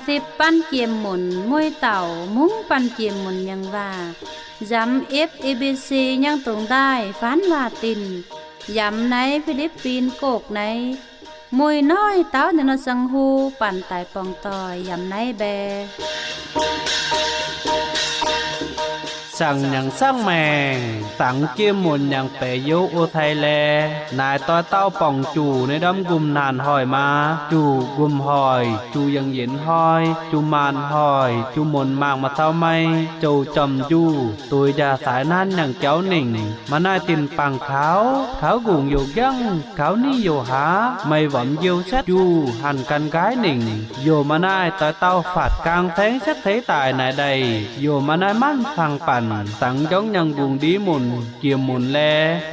50ปั้นเกียมหมุนมวยเต่ามุ้งปั้นเกียมหมุนยังว่าย้ำ FABC ยังตรงได้ฟันว่าตินย้ำในฟิลิปปินส์โกกในมวยน้อยเต้าในนสังหูปั่นตายปองตอยย้ำในแบสั่งอย่างสร้างแมงสังเกียมหมุนอย่างเปยโยโอไทยแลนายต้อยเต้าป่องจู่ในดำกุมนานหอยมาจู่กุมหอยจูยังเย็นหอยจูมานหอยจูหมนมากมาเท่าไม่โจจอมจู่ตัวยาสายนั้นอย่างเจ้าหนิ่งมาหน้าตินปังเขากุ่งอยู่ยังเขานี่อยู่หาไม่หวังเยียวชัดจู่หันกันกายหนิ่งโยมาหน้าต้อยเต้าฝาดกลางแทงชัดเทตายนายใดโยมาหน้ามั่นฟังปันสังจ้องยังบุงดีหมุนเกี่ยมหมุนแล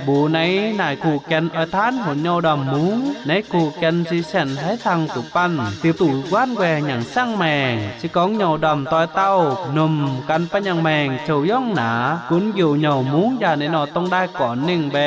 บูในนายคู่แกนอทานหนเยาดำหมูในคู่แกนสิแสนให้ทางตุปั้นติวตู่ว่านแวอย่างสร้างแมงสิก้องเยาดำต้อยเต้านมกันปัญญังแมงโฉย่องหนากุนอยู่เยาหมูอย่าในนอต้องได้ก่อนหนึ่งแบ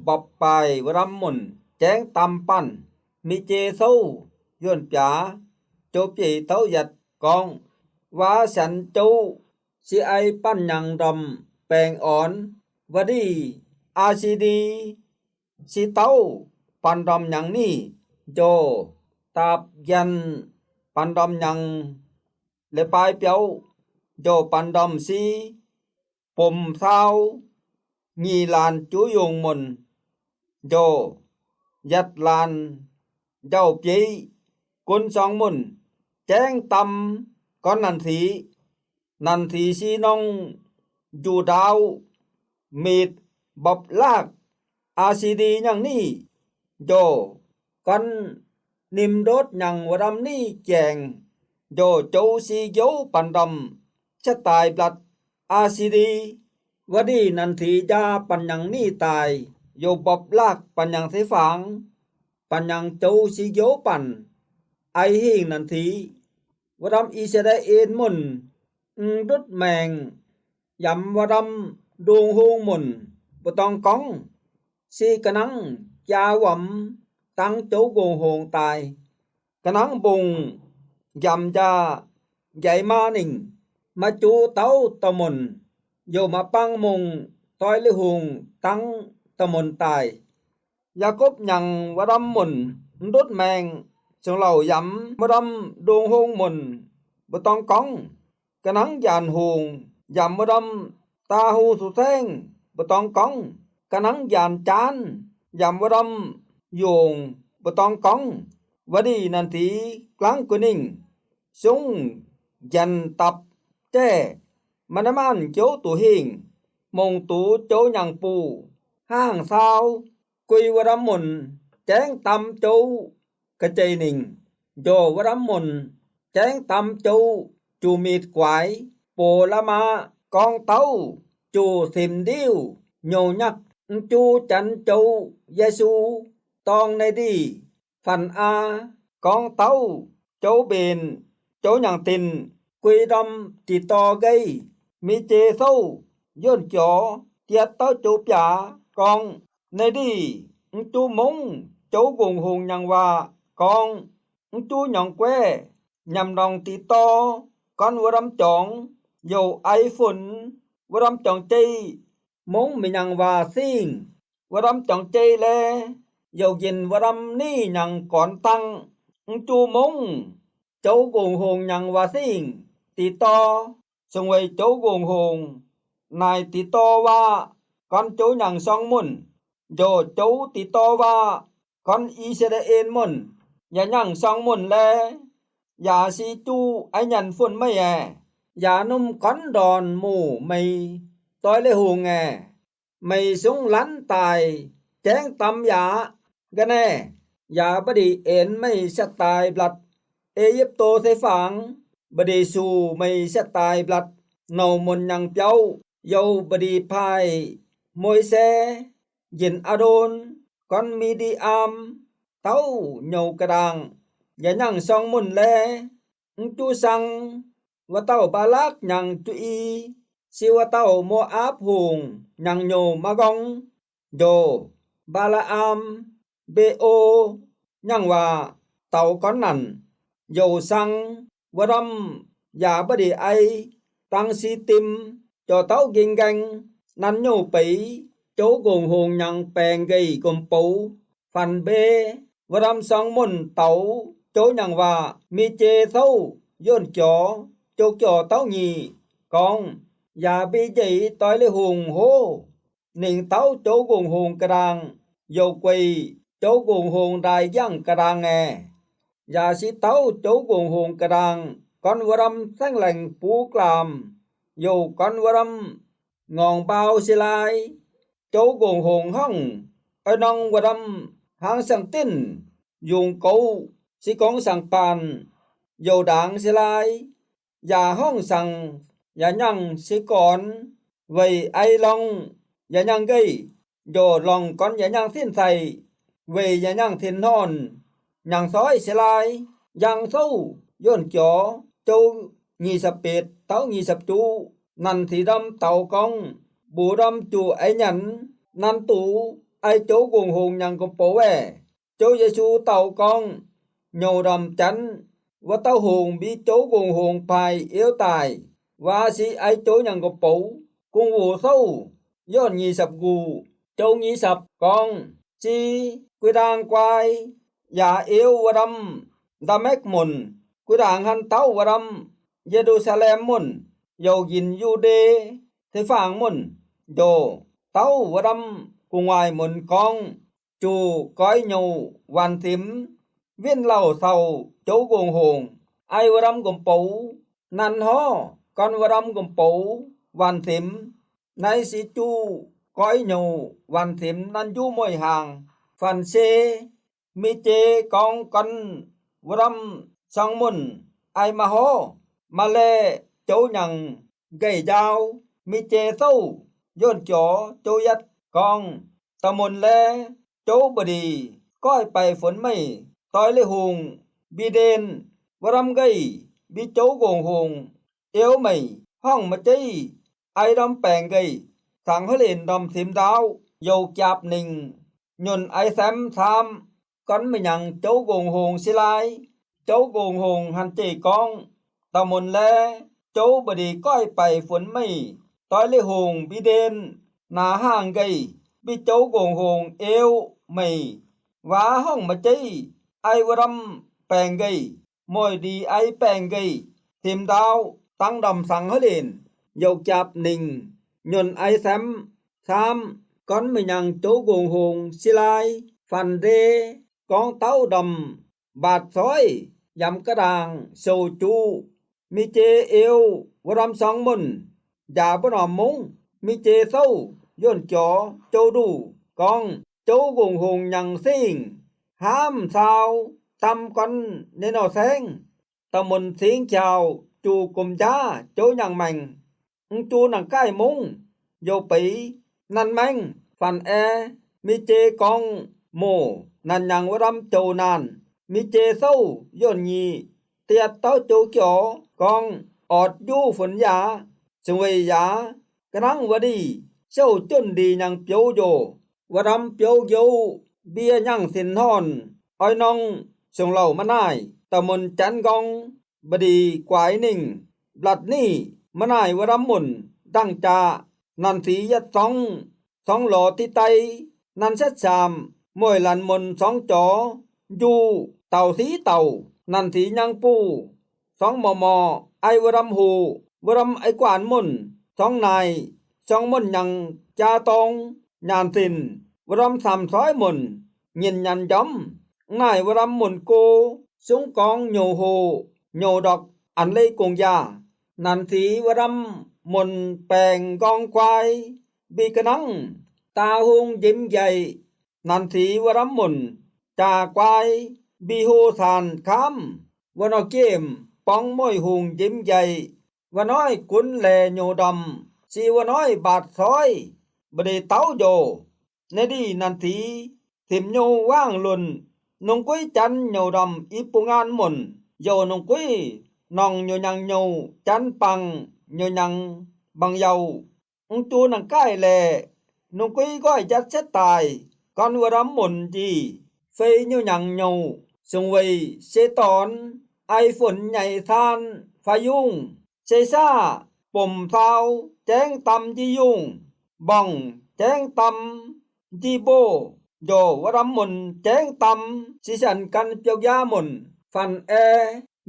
บับไปวรำมุนแจ้งตำปั้นมีเจสู้ย่นป๋าโจปีเต้าหยัดกองว่าสันจูสิไอปั้นยังดำแปลงอ่อนวดีอาซีดีสิเต้าปันดำยังนี่โจตาบยันปันดำยังและปลายเปียวโจปันดำซีปุ่มเศร้างีลานจูยงมนโยยัดลานเจ้าปีกุนสองมุนแจ้งตำก้อนนันทีสีน้องอยู่ดาวมีดบับลากอาซีดีอย่างนี้โยกันนิมรถอย่างวรำนี้แจงโยโจซีโยปันดำจะตายปลัดอาซีดีวดีนันทียาปัญญังนี้ตายโยบับลากปัญญังเสฝังปัญญังโจสิโยปันไอหิงนันทีวรำอิสราเอลมุนดุดแมงยำวรำดวงหูมุนบ่ต้องก้องสีกะนังยาหวำตั้งโจโกงโหงตายกะนังบุงยำจาใหญ่มาหนิ่งมาจูเต้าตะมนโยมาปังมงต้อยลิหุงตั้งตะมนตายยากบยังวรำมุนดุดแมงจงเหล่ายำวรำดวงหงมุนบ่ต้องก้องกะนังยานหงยำวรำตาหูสุแทงบ่ต้องก้องกะนังยานจานยำวรำโยงบ่ต้องก้องวดีนันทีกลางกุนิ่งสุงยันตับแจ้มันมันโจตุหิงมงตูโจยังปูห้างซาวกุยวรำมุนแจ้งตำโจกระใจหนิ่งโยวรำมุนแจ้งตำโจจูมีดกวายโปละมากองเต้าจูสิมดิ้วโยยักจูจันโจเยซูตองในดีฟันอากองเต้าโจเบนโจยังตินกุยดำติตอไกมีเจสู้ย่นจ่อเตียเต้าจูปยากองในดีจูมงโจกงหงยังว่ากองจูหยองแควยำดองติตอก้อนวรำจองโยไอฝุ่นวรำจองใจมงมียังว่าซิงวรำจองใจแลโยยินวรำนี่ยังก่อนตั้งจูมงโจกงหงยังว่าซิงติตอสงวยโจกงหงนายติตอว่าก่อนโจยังสองมุนโยโจติตอว่าก่อนอิสราเอลมุนอย่ายังสองมุนแลอย่าสีจูไอยันฝุ่นไม่แอย่านุ่มก้อนดอนหมู่ไม่ต้อยเลยหูแงไม่สุงลันตายแจ้งตำยากะแน่อย่าบดีเอ็นไม่สตายบลัดเอยิปโตเสฝังบดีสูไม่สตายบลัดเนามนยังเปียวเยาบดีพายมวยแซยินอโดนก่อนมีดีอาม เต้าโยกระดางอย่ายังซองมุนแลจูสังว่าเต้าบาลักยังจุอีสิว่าเต้าโมอาบหุงยังโยมะกองโยบาลาอามเบโอยังว่าเต้าก้อนนั้นโยสังวรัมยาบดีไอตังสีติมจอเต้ากิงกังนั้นโยปีโจกงหงยังแปลงไกกมปูฟันเบวรัมสองมุนเต้าโจยังว่ามีเจเท่าย่นจอโจกจอเต้าညီกองยาบีใจต้อยเลยหงโหหนึ่งเต้าโจกงหงกระดังโยกวีโจกงหงได้ยังกระดังแงยาสิเต้าโจกงหงกระดังก่อนวรัมแสงแหล่งปูกลามโยก่อนวรัมงองเบาสิลายโจกงหงห้องไอ้น้องวรัมหางสังติ้นยุงเกาสิกองสังปานโยด่างสิลายอย่าห้องสั่งอย่ายังสิก่อนไว้ไอลองอย่ายังไกโยลองก่อนอย่ายังสิ้นใส่ไว้อย่ายังทิ้นนอนยังซอยสิลายยังเศร้าย่นจ่อโจงีสเปดเต้างีสับจูนันสีดำเต่ากองบูดำจูไอหยันนันตูไอโจกงหงยังกโปแวโจเยซูเต่ากองโยดำจันว่าเต้าหงบีโจกงหงภายเอวตายว่าสิไอโจยังกโปกุงหูเศร้าย้อนงีสับกูโจงีสับกองจีกุดางควายอย่าเอววดำดำเมกมุนกุดางหันเต้าวดำเยรูซาเล็มมุนโยยินยูเดที่ฝางมุนโยเต้าวดำกุงวายมุนกองจูก้อยโยวันติมเวียนเหล่าเศร้าโจกงหงไอวดำกุมปูนันฮอก่อนวดำกุมปูวันติมในสิจูก้อยโยวันติมนันยูมวยห่างฟันเซมีเจกองกันวดำสองมุนไอมาฮอมาเลโจยังไกยาวมีเจเศร้าย่นจ่อโจยัดกองตะมนแลโจบดีก้อยไปฝนไม่ต้อยเลยหงบีเดนวรำไกบีโจกงหงเอวไม่ห้องมาใจไอดำแปลงไกสังหเลนดำสิมดาวโยกจับหนึ่งยนไอแซมสามก้อนไม่ยังโจกงหงสิลายโจกงหงหันเจกองตะมนแลโจบดีก้อยไปฝนไม่ต้อยเลยหงบีเดนนาห่างไกบีโจกงหงเอวไม่ว่าห้องมาใจไอวรำแปลงไกมวยดีไอแปลงไกทิมดาวตั้งดำสังหเลนโยกจับหนึ่งยนไอแซมสามก้อนไม่ยังโจกงหงสิลายฟันเดกองเต้าดำบาดซอยยำกระดางโซจูมีเจเอววรำสองมุนอย่าบนอมมุงมีเจเศร้าย่นจ่อโจดูกองโจกงหงยังซิงห้ามสาวตำกันในนอแสงตะมนสิงเจ้าจูกุมจ้าโจยังแมงจูนังใกล้มุงโยปีนันแมงฟันแอมีเจกองโมนันยังวรำโจนานมีเจเศร้าย่นยีเตียเต้าโจจ่อกองออดยูฝนยาสวยยากระนังวดีเจ้าจนดียังเปียวโยวรำเปียวโยเบียยังสินทอนอ้อยน้องส่งเหล่ามานายตะมนจันกองบดีกวายนิ่งบลัดนี่มานายวรำมุนดังจานันสียัดสองหล่อที่ไตนันเซตสามมวยลันมนสองจอยูเต่าสีเต่านันสียังปูสองมอไอวรำหูวรำไอกวานมุนสองนายสองมุนยังจาตองยานสินวรำสามซ้อยมุนเงียนยันย้ำนายวรำมุนโกสุงกองโยโหโยดอกอันเลยกงยานันสีวรำมุนแปลงกองควายบีกนังตาหงยิ้มใหญ่นันสีวรำมุนจากควายบีโฮสานคำวันอเกมปองม้อยหงยิ้มใหญ่วันน้อยกุนแลโยดำสีวันน้อยบาดซอยบดีเต้าโยในดีนันทีสิมโยว่างลุน นงกุ้ยจันเหนียวดำอีปุงานหม่นโยนงกุ้ยนองโยยังโยจันปังโยยังบังเยาจูนังใกล้แลนงกุ้ยก้อยจัดเสตายก่อนวรำหม่นจีเฟยโยยังโยสงเวยเสตอนไอฝนใหญ่ทานพายุงเซซ่าป่มเท้าแจ้งตำจียุงบ้องแจ้งตำจีโบโยวรำหม่นแจ้งตำสิฉันกันเปียวยาหม่นฟันแอ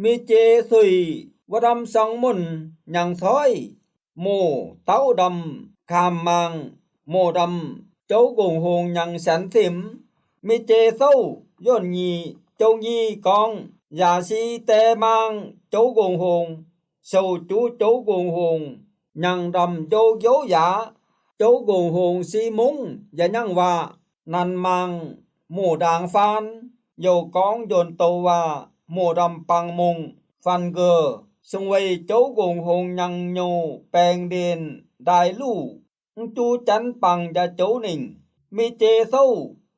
มีเจสุยวรำสองหม่นยังซ้อยโมเต้าดำคามมังโมดำโจกงหงยังสันสิมมีเจเศร้าย่นยีโจยีกองยาสีแต่มังโจกงหงสาวจูโจกงหงยังดำโยโยยาโจกงหงสีมุงอย่ายังว่านันมังหมู่ด่างฟานโยกองโยนโตว่าหมู่ดำปังมุงฟันเกอสงเวยโจกงหงยังโยแปลงเด่นได้ลู่จูจันปังจะโจหนิงมีเจเศร้า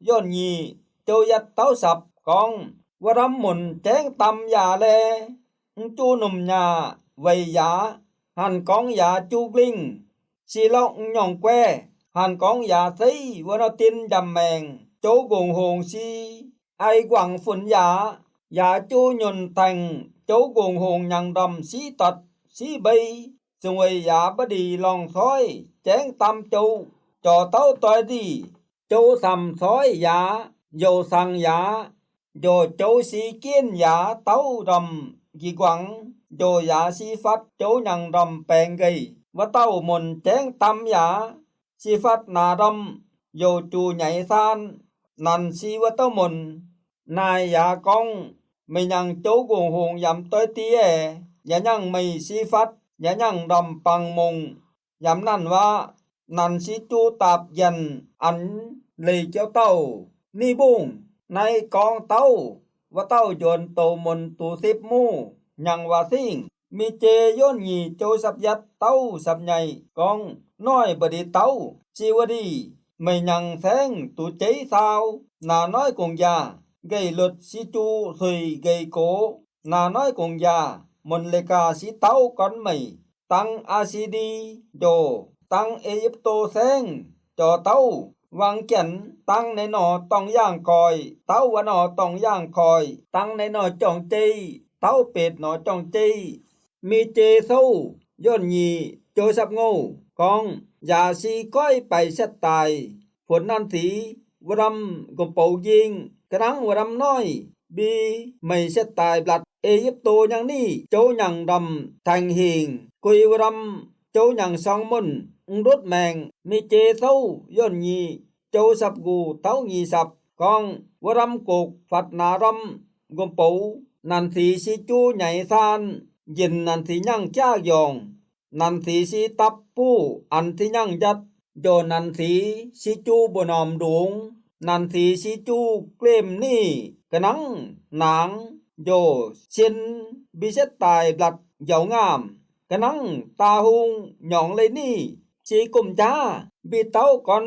ย่นยีโจยัดเต้าสับกองวรำหมุนแจ้งตำยาแลจูหนุ่มยาไวยาหันกองยาจูกลิงสีลอกหย่องแกวหันกองยาไซวนตินดำแมงโจกงหงสีไอกวังฝนยาจูยนแต่งโจกงหงยังดำสีตัดสีใบสงวยยาบดีลองซ้อยแจ้งตำโจจอเต้าต่อยดีโจสำซ้อยยาโยสังยาโยโจสีเกียนยาเต้าดำกีกวังโยยาสีฟัดโจยังดำแปลงไกว่าเต้าหม่นแจ้งตำยาสีฟัดนาดำโยจูใหญ่ซานนันสีว่าเต้าหม่นนายยากองไม่ยังโจกงหงยำต้อยเตี้ยอย่ายังไม่สีฟัดอย่ายังดำปังมงยำนั่นว่านันสีจูตาบยันอันเลยเจ้าเต้านี่บุ้งในกองเต้าว่าเต้าโยนโตมนตูสิบมู่ยังว่าซิงมีเจย่นยีโจสับยัดเต้าสับใหญ่กองน้อยบดีเต้าชีวดีไม่ยังแสงตูเจสาวนาน้อยกงยาไกหลุดสิจูสุยไกโกนาน้อยกงยามนเลกาสิเต้าก่อนไม่ตั้งอาซีดีโดตั้งเอยิปโตแสงจอเต้าวังเกียนตั้งในหนอต้องย่างคอยเต้าวะหนอต้องย่างคอยตั้งในหนอจ่องจีเต้าเป็ดหนอจ่องจีมีเจเศร้าย่นยีโจสับงูกองยาสีก้อยไปสัตตายฝนนันสีวรำกมเป่ายิงกระนังวรำน้อยบีไม่สัตตายบลัดเอยิปโตอย่างนี้โจยังดำแทงหิงกุยวรำโจยังสองมนรถแมงมีเจเศร้าย่นยีโจสับกูเต้ายีสับกองวรำกกฟัดนารำกมเป่านันสีสิจูใหญ่ซานยินนันสียังจ้ายองนันสีสิตับผู้อันที่ยังยัดโยนันสีสิจูบนอมดวงนันสีสิจูเกลมนี่กะนังหนางโยเช่นบิเสตายบลัดเหยางามกะนังตาหุงหยองเลยนี่สีกุมจ้าบีเต้าก่อน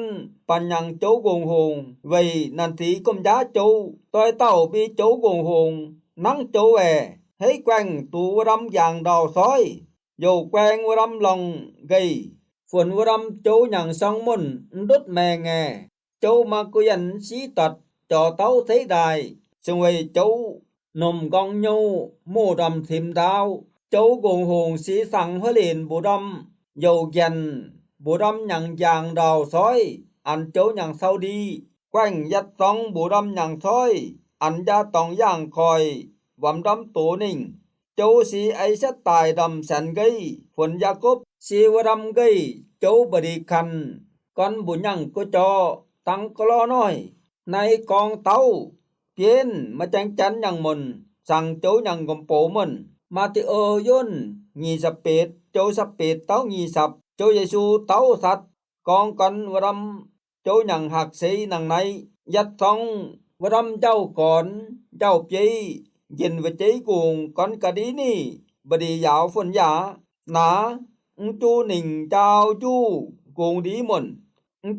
ปัญญังโจกงหงไว้นันสีกุมจ้าโจต้อยเต้าบีโจกงหงนังโจแหวให้แกว่งตูรำอย่างดาวซ้อยโยแกว่งวรำลองไกฝนวรำโจอย่างสองมุนรุดแมงแงโจมากุยันสีตัดจอเต้าเสได้สงวยโจนมกองโยหมู่ดำทิมดาวโจกงหงสีสังพลินบุดำโยยันบุดำอย่างอย่างดาวซ้อยอันโจอย่างเศร้าดีแกว่งยัดสองบุดำอย่างซ้อยอันยาตองย่างคอยวำดำตัวนิ่งโจสีไอสัตตายดำสันไกฝนยากบสีวรำไกโจบดีคันก่อนบุญยังก็จอตังกลอน้อยในกองเต้าเพียนมาจังจันยังมนสั่งโจยังกมโปมันมาติย่นงีสเปดโจสเปดเต้างีสับโจเยซูเต้าสัตกองกันวรำโจยังหักสีนังในยัดสองวรำเจ้าก่อนเจ้าเปียินวใจกุงก่อนกะดีนี่บดียาวฝนยาหนาจูหนิงเจ้าจูกุงดีหมน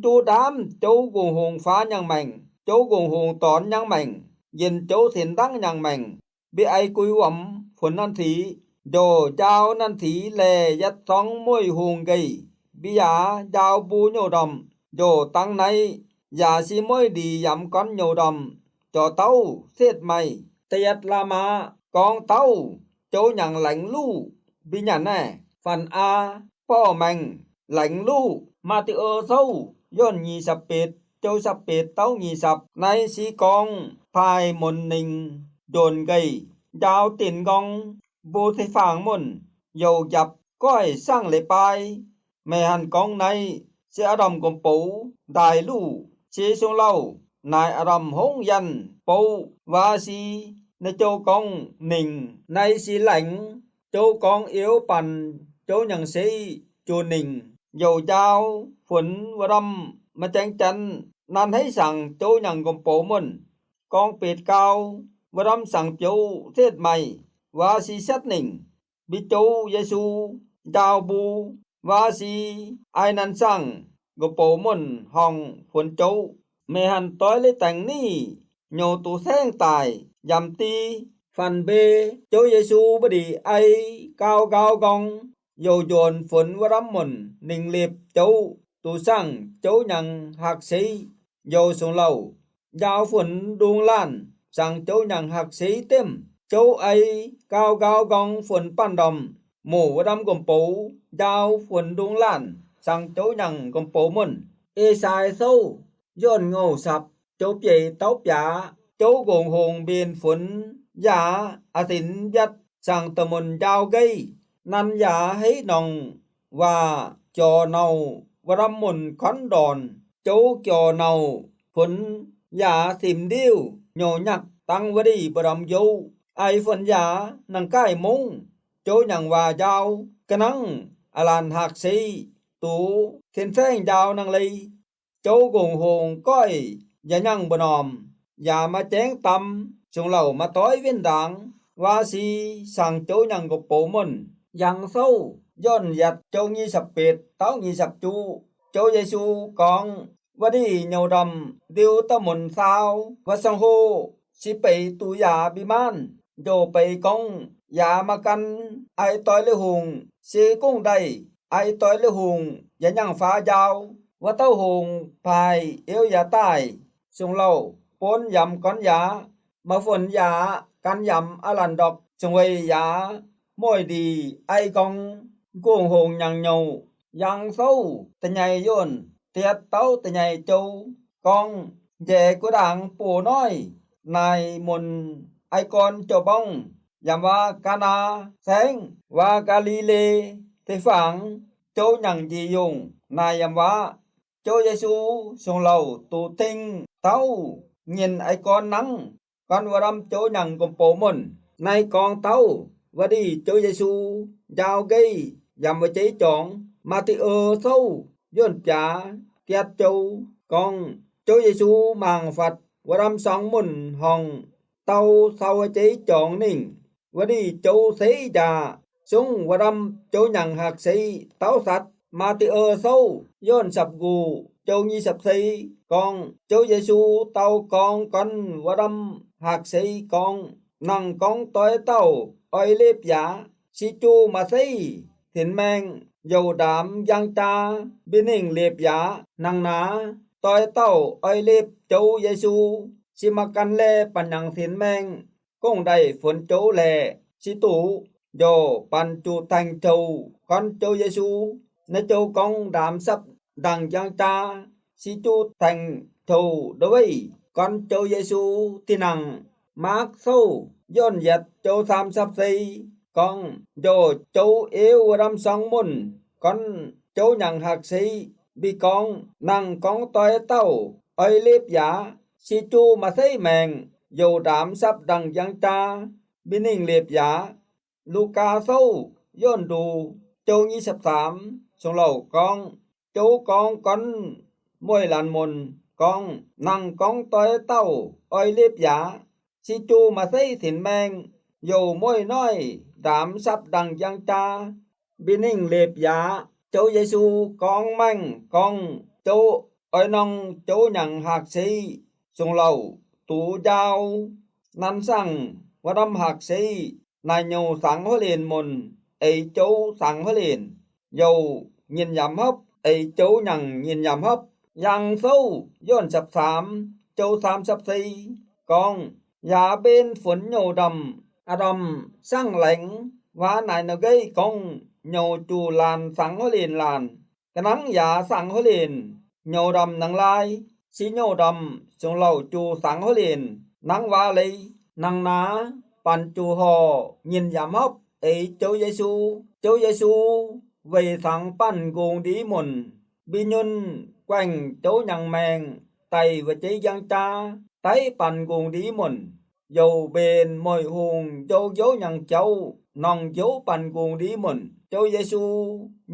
จูดามโจกุงหงฟ้ายังแม่งโจกุงหงตอนยังแม่ง yin châu thiền đăng nhang mèn bị ai cùi quẩm phun nan thí đồ giao nan thí lè dắt sóng môi hùng gầy bị giá giao bu nhô đầm đồ tăng này giá si môi đi dặm con nhô đầm cho tao xiết mày tiệt là mà con tao châu nhang lãnh lu bị nhàn nè phần aพ่อแมงหลังลูกมาติเซาย้อนยีสับเป็ดโจสับเป็ดเต้ายีสับในสีกองพายมนนิงโดนไกยาวตินกองบูไทฝางมนโยยับก้อยสร้างเลยไปแม่หันกองในเสียอารมณ์กมปูได้ลูกเชซุงเล่านายอารมณ์หงยันปูวาสีในโจกองนิงในสีหลังโจกองเอวปันChâu nhận sĩ chùa nình dầu dao phấn và đâm mà chanh chanh nan thấy rằng châu nhận gồm bố mình con biệt cao và đâm rằng châu thiết mày và si sát nình bị châu Giê-xu đào bù và si ai nan rằng gồm bố mình hòng phấn châu mẹ hẳn tối lấy tành ní nhô tù sáng tài dằm ti phần bê châu Giê-xu bà đi ai cao cao gong Dầu dồn phấn và rắm mần nình liệp châu tù sang châu nhằng hạc sĩ dầu xuống lầu giáo phấn đuông lan sang châu nhằng hạc sĩ tim châu ấy cao cao gong phấn pan đầm mù và rắm gồm bố giáo phấn đuông lan sang châu nhằng gồm bố mần ê sai sâu dồn ngô sập châu bề tóc giá châu gồm hồn biên phấn giá tín dắt sang tờ mần giáo gây nan giả hấy nòng và cho nầu và răm mùn khán đòn châu cho nầu phấn giả tìm điêu nhổ nhặt tăng với đi bà đầm dâu ai phấn giả năng cái mông châu nhằng và giao cái năng làn hạc sĩ tú thiên phênh giao năng ly châu gồm hồn coi giả nhằng bà nòm giả mà chén tâm xuống lầu mà tối viên đảng và si sang châu nhằng gục bố mình Yang sâu dọn dặt châu nhi sập biệt táo nhi sập chu châu Giê-xu con và đi nhầu đầm điêu ta mồn sao và sang hô si bầy tu giả bị man dồ bầy công giả mà căn ai tối lê hùng si cung đầy ai tối lê hùng giả nhang phá giao và tao hùng phài yêu giả tài sung lâu bốn dặm con giả mà phồn giả căn dặm lần đọc sung quay giả môi đi ai con cuồng hồn nhằng nhầu yang sâu tờ nhầy dồn tiệt tấu tờ nhầy châu con về của đảng bổ nói này môn ai con cho bông giảm va cana sáng và Galilee thế phẳng châu nhằng gì dùng này giảm va châu Giê-xu xuống lầu tù tinh tấu nhìn ai con nắng con vào đâm châu nhằng cùng bổ mình nay con tấu và đi châu Giê-xu giao gây dằm với chế chọn mà thì sâu dồn trả tiết châu con châu Giê-xu màng Phật và đâm sóng mùn hồng tàu sau với chế chọn nình và đi châu xế già xuống và đâm châu nhằng hạc sĩ táo sạch mà thì sâu dồn sập gù châu nhi sập sĩ con châu Giê-xu tàu con và đâm hạc sĩ con năng con tối tàu oi lếp giả si chu mà thấy thiền men dầu đám giang cha bên hình lếp giả năng ná tối tàu oi lếp châu Giê-xu si mà căn lê pan nhang thiền men công đầy phấn châu lè si tủ dồ pan chu thành châu con châu Giê-xu nơi châu con đám sắp đằng giang cha si chu thành châu đối con châu Giê-xu thì năng mát sâu dọn dặt châu tham sắp xây con dồ châu yêu răm song môn con châu nhằng hạc sĩ bị con năng con tối tàu ơi liếp giả si chu mà thấy mèn dồ đám sắp đằng giang cha bên hình liếp giả Luca sâu dọn đủ châu nhi sắp thảm xuống lầu con châu con môi làn môn con năng con tối tàu ơi liếp giả si chu mà thấy thiền men dầu môi nói đám sắp đằng giang cha bên hình liệp giả châu Giê-xu con manh con châu ơi nông châu nhằng hạc sĩ xuống lầu tủ giao นันสั่งวดำหักซีนายโยสังหเลนมนไอโจสังหเลนโยยินยำฮับไอโจยังยินยำฮับยังสู้ย้อน13โจ34กองยาเบนฝนโยดำอารมสั่งแหลงว่านายนกยกองโยจูลานสังหเลนลานกะนังยาสังหเลนโยดำนังลายสิโยดำจงเหล่าจูสังหเลนนังวาลีนังนาปันจูหอยินยามฮับไอโจเยซูเวสังปั้นกงดีมนบิญญแกว่งโจยังแมงไตวจิยังจาไตปันกงดีมนโยเบนมอยหงโยยังเจ้านองโยปันกงดีมนโจเยซู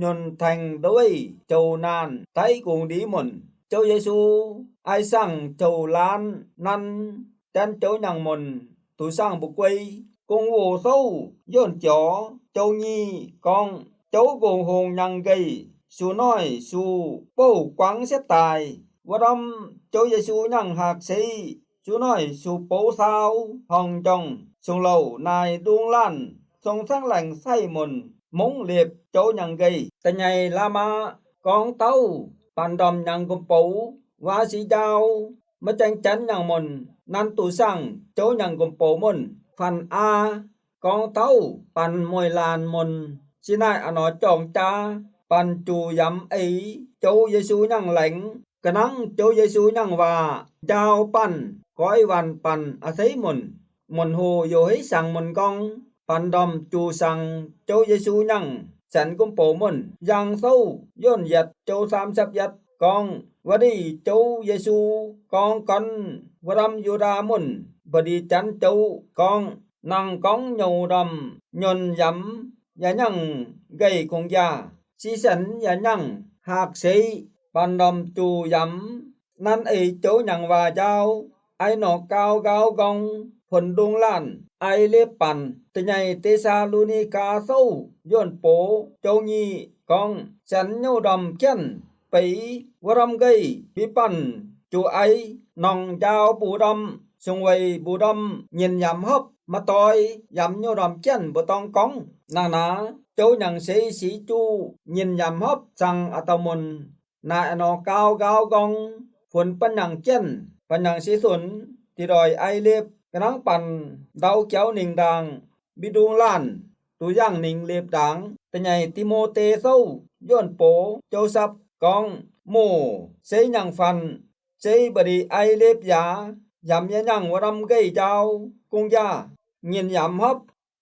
ยนแทงด้วยโจนานไตกงดีมนโจเยซูไอสั่งโจล้านนั้นจันโจยังมนtu sang bu quay cùng wo sâu yon chó châu nhi con cháu gồm hồn nhang gây su nói su bầu quáng xếp tài wa đâm châu Giêsu nhang hạc sĩ su nói su bố sao hồng chồng sung lầu nài đuông lan song sang lành say mồn mống liệp châu nhang gây tại ngày lama con tàu pan đom nhang gồm bố wa si giao mà tranh chắn nhang mồn nan tu sang chỗ nhang gồm bố mồn phần A con tàu pan môi làn mồn xin ai ở nó chọn cha pan chu yắm ấy chỗ Giêsu nhang lãnh cái năng chỗ Giêsu nhang và giao pan cõi văn pan à thấy mồn hồ vô hí sang mồn con pan đom chu sang chỗ Giêsu nhang sẵn gồm bố mồn giang sâu yon yết chỗ sam sắp yết con và đi chỗ Giêsu con và đâm Yuda mồn và đi chắn chỗ con năng con nhầu đầm nhon yắm ya nhang gây cùng ya si sẵn ya nhang hạc sĩ ban đầm chu yắm nan ấy chỗ nhang và giao ai nọ cao gao gong phun đung lan ai lê pan từ ngày Tesalonica sâu yon bố châu nhi con sẵn nhầu đầm chân bị và đâm gây bị pan chu ai nòng giao bù đâm xung quay bù đâm nhìn yắm hấp mà tôi yắm nhô đầm chân bù tông cong nàng ná châu nhang sĩ chu nhìn yắm hấp sang atamon na nó cao gao gong phun pan nhang chân pan nhang sĩ xuân thì đòi ai liệp cái nắng pan đau kéo nình đàng bị đuông lan tu giang nình liệp đàng từ ngày Timôthê sâu yon bố châu sắp con mồ sĩ nhang phần sĩ bà đi ai liệp giá yắm ya nhang wa đâm gây giao cung gia nhìn yắm hấp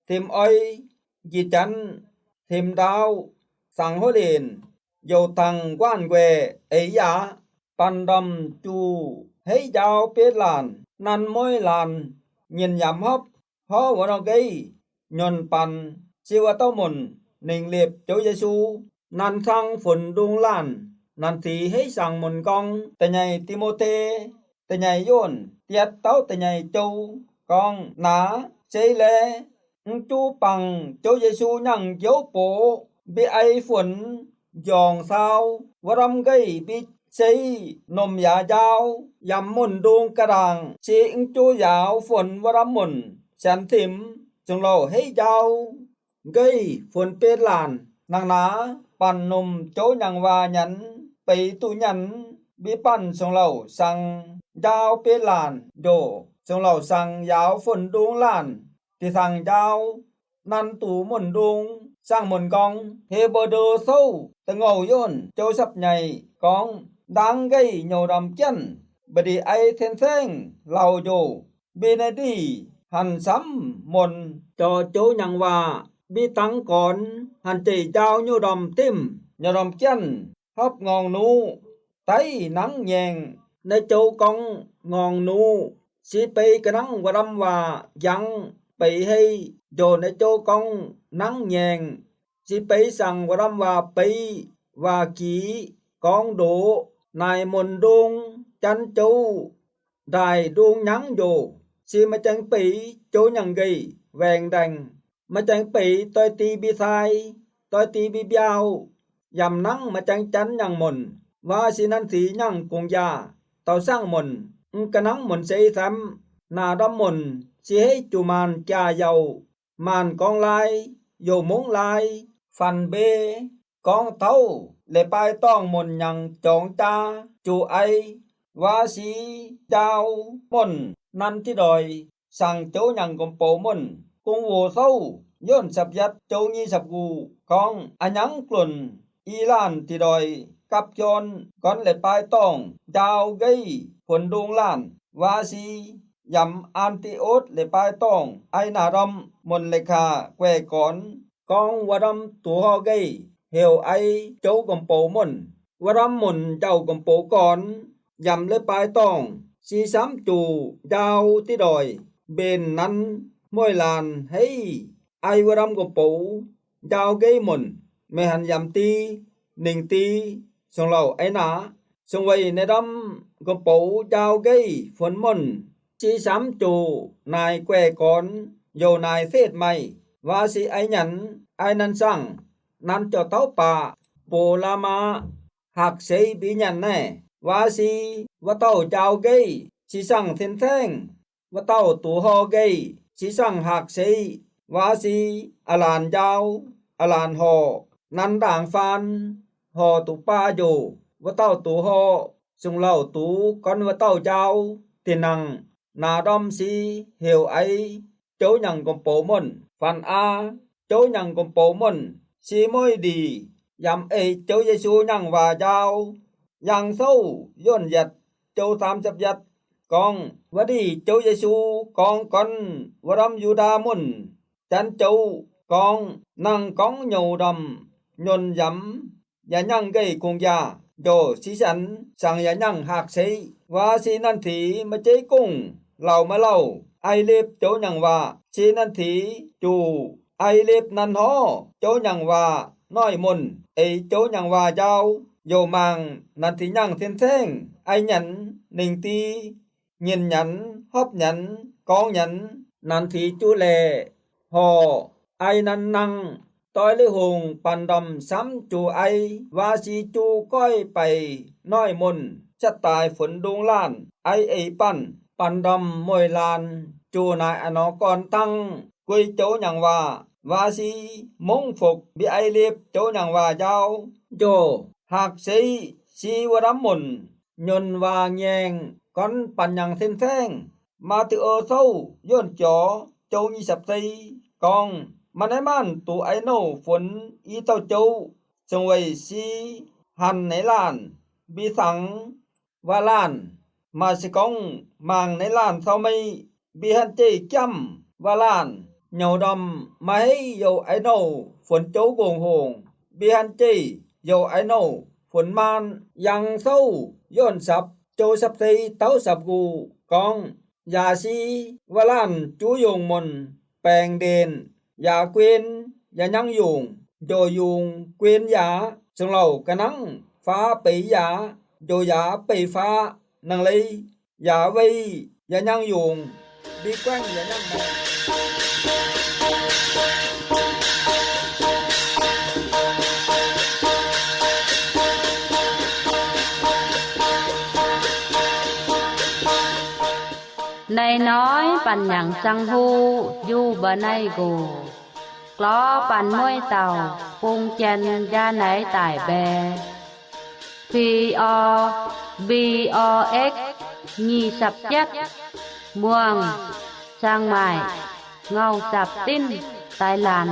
thêm oi dị chắn thêm đau sang hối liền dầu thằng quan quê ấy giá pan đâm chu thấy giao biết làn năn môi làn nhìn yắm hấp ho wa nó gây nhon pan siwa tao mồn nình liệp chỗ Giêsu năn sang phun đung lan năn thì thấy sang mồn con tại ngày Timôthê tại ngày yon tiết tao tại ngày châu con ná chế lệ chu bằng chỗ Giêsu nhang dấu bố bị ai phun giòn sao và đâm gây bị chế nôm ya giao yam mồn đung cả đàng chế chu giáo phun và đâm mồn sản thím trong lầu hay giao gây phun bê làn nàng ná pan nôm chỗ nhang và nhắn bị tu nhắn bị pan trong lầu sang giao bê làn đồ trong lầu sang giáo phun đuông làn thì sang giao nan tủ mồn đuông sang mồn con hê bờ đơ sâu ta ngầu yon châu sắp nhảy con đang gây nhầu đầm chân bởi đi ai thiên sinh lầu dù bê này đi hẳn sắm mồn cho chỗ nhang và bị tăng con hẳn chỉ giao nhô đầm tim nhô đầm chân hấp ngon nu tay nắng nhènในโจกองงองนูสิไปกะนังวะดำว่ายังไปให้โยในโจกองนังแยงสิไปสั่งวะดำว่าไปว่ากีกองโดนายมนดงจันโจได้ดวงยังโยสิมาจังปีโจยังกีแวงดังมาจังปีต้อยตีบีไซต้อยตีบียาวยำนังมาจังจันยังมนว่าสินันสียังกงยาtao sang mồn cái nắng mồn xây thăm นาดำมนสิให้จุมานจาเยามานกองลายโยมงลายฟันเบกองเท่าและปายต้องมนยังจองจาจูไอวาสีเจ้ามนนันที่ดอยสั่งโจยังกมโปมนกุงโวเศร้าย่นสับยัดโจงีสับกูกองอันยังกลุ่นอีลานที่ดอยกับจนก่อนและปายต้องดาวไกผลดวงล้านวาสียำอันติโอตและปายต้องไอนาดำมนเลขาแกวก่อนกองวดำตัวฮอไกเหี่ยวไอโจกมโปมนวดำมนเจ้ากมโปก่อนยำและปลายต้องสีซ้ำจูดาวที่ดอยเบนนั้นมวยลานให้ไอวดำกมโปดาวเกยมนไม่หันยำตีหนึ่งตีส่งเหล่าไอหนาส่งไว้ในดำกมโปดาวเกยฝนมนสีซ้ำจูนายแกวก่อนโยนายเศษไม่ว่าสิไอหยันไอนันสั่งนั้นเจ้าเต้าป่าโปลามาหักเสยบีหยันแน่วาสีว่าเต้าเจ้าเกยสิสั่งเทนแท่งว่าเต้าตัวฮอเกยสิสั่งหักเสยวาสีอลานเจ้าอลานฮอนันด่างฟานฮอตุป้าอยู่ว่าเต้าตัวฮอสุงเล่าตูก่อนว่าเต้าเจ้าตินังนาดอมสีเหี่ยวไอโจยังกมโปมนฟันอาโจยังกมโปมนสีมวยดียำโจเยซูยังว่าเจ้ายังเศร้าย่นหยัดโจตามจับยัดกองวดีโจเยซูกองก่อนวรำยูดามุนจันโจกองนั่งกองเหยวดำยนยำอย่ายังเกยคงยาโดสิฉันสั่งอย่ายังหักเสยวาสีนันถีมาเจกุ้งเหล่ามาเล่าไอเล็บโจยังว่าสีนันถีจูไอเล็บนันฮอโจยังว่าน้อยมนโจยังว่าเจ้าโยมังนันทิยังเทนแท่งไอหยันหนึ่งตีเงินหยันฮอบหยันกองหยันนันทิจูแลฮอไอนันนังต้อยลิหงปันดำซ้ำจูไอวาสีจูก้อยไปน้อยมนจะตายฝนดวงล้านไอปั้นปันดำมวยลานจูนายอนอกรตั้งกุยโจยังว่าวาสีมงฝกบิไอเล็บโจยังว่าเจ้าโจหักสีสีวรำมนยนวาแยงก่อนปัญญังเส้นแท่งมาติโอเศร้าย่นจ๋อโจยี่สับสีกองมันให้มันตูไอโนฝนอีเต้าโจจงไว้สีหันในล้านบีสังว่าล้านมาสิกองมางในล้านเศร้าไม่บีหันเจจ้ำว่าล้านเหยวดำมาให้โยไอโนฝนโจโกงโหงบีหันเจโยไอโนฝนมานยังเศร้าย่นสับโจสับตีเต้าสับกูกองยาสีว่าล้านจูยงมนแปลงเดนยาเกวียนยายังยุงโยยุงเกวียนยาจงเหล่ากะนังฟ้าไปยาโยยาไปฟ้านังเลยยาไว้ยายังยุงบีแกว้งยายังแมในน้อยปันหยังสังหูอยู่บ่ในกูกล้อปันมวยเต่าปุงเจนยาไหนตายแบ POBOX nhì sập chất muông sang mài ngâu sập tin Thái Lan